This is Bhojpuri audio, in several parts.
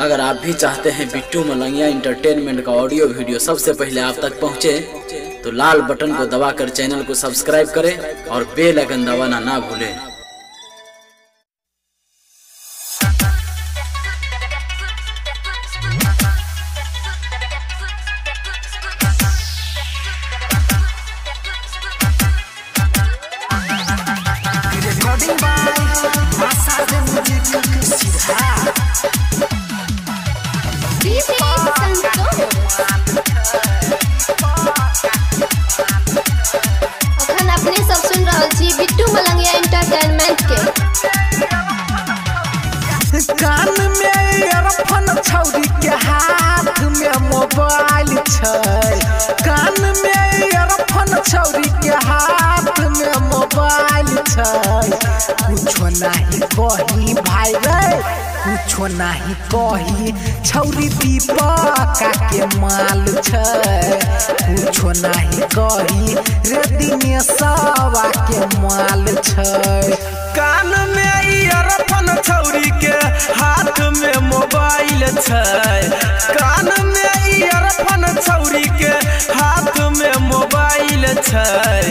अगर आप भी चाहते हैं बिट्टू मलंगिया इंटरटेनमेंट का ऑडियो वीडियो सबसे पहले आप तक पहुंचे, तो लाल बटन को दबाकर चैनल को सब्सक्राइब करें और बेल आइकन दबाना ना भूलें। अपने सब सुन रहा छी बिट्टू मलंगिया एंटरटेनमेंट के। कान में ईयरफोन छौरी के हाथ में मोबाइल छै। कान में ईयरफोन छौरी के हाथ में मोबाइल छै। कुछो नहीं कही भाई रे, कुछो नहीं कही छौरी दीपका के माल छै। कुछो नहीं कही रे दिनेशवा के माल छै। कान में ईयरफोन छौरी के हाथ में मोबाइल छै। कान में ईयरफोन छौरी के हाथ में मोबाइल छै।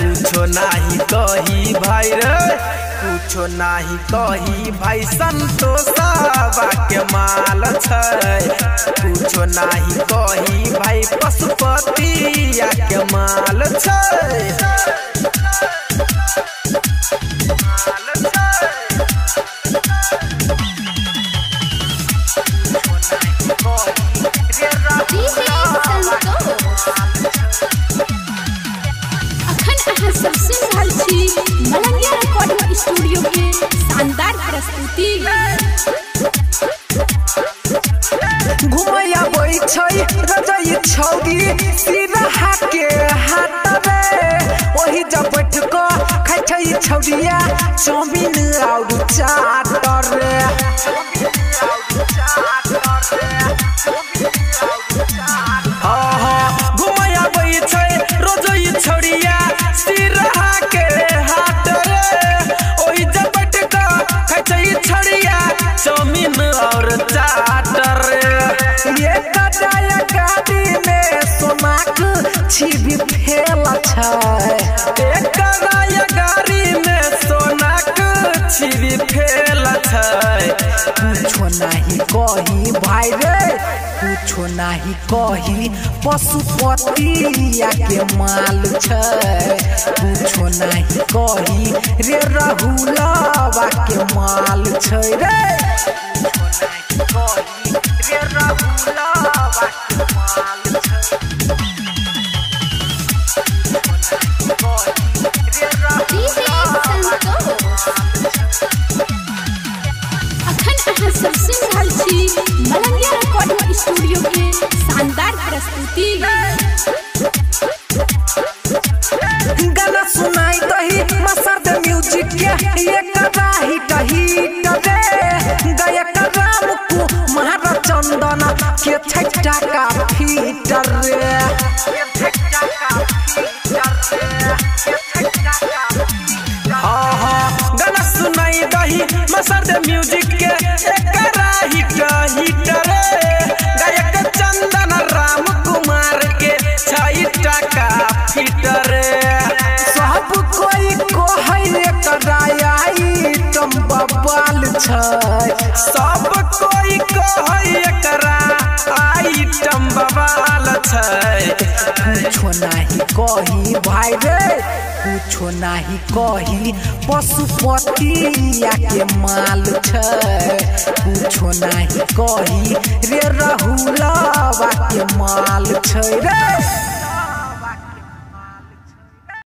कुछो नहीं कही भाई रे, कुछो नहीं कही भाई संतोषवा के माल छै। कुछो नहीं कही भाई पशुपतिया के माल छै। मलंगिया रिकॉर्डिंग स्टूडियो के शानदार प्रस्तुति। घुमैया बोई छै रजई छौरी सिरहा के हाथ रे। ओही जब बैठ को खाइ छै छौरिया चाउमीन और चाट रे। घुमैया बोई छै रजई छौरिया सिरहा के हाथ रे। ओही जब बैठ को खाइ छै छौरिया चाउमीन और चाट रे। ये कदाया गाड़ी में सोनाक छिबी फेल छै। एक कदाया गाड़ी में सोनाक छिबी फेल छै। कुछो नहीं कही भाई रे, कुछो नहीं कही पशुपतिया के माल छै। कुछो नहीं कही रे राहुलवा के माल छै रे। मलंगिया रिकॉर्डिंग स्टूडियो के शानदार प्रस्तुति। गाना सुनाई दही मसर्द म्यूजिक के एक हिट हिट रे। गायक राम कुमार चंदन के छटा का फीट रे। गाना सुनाई दही मसर्द म्यूजिक के एक हिट हिट रे। गायक चंदन राम कुमार के छटा का फीट रे। सब कोई कहै कराई तुम बबाल छै। सब कोई कहै एकरा आइटम बबाल छै। कुछो नहीं कही भाई रे, कुछो नहीं कही पशुपतिया के माल छै। कुछो नहीं कही रे राहुलवा के माल छै रे।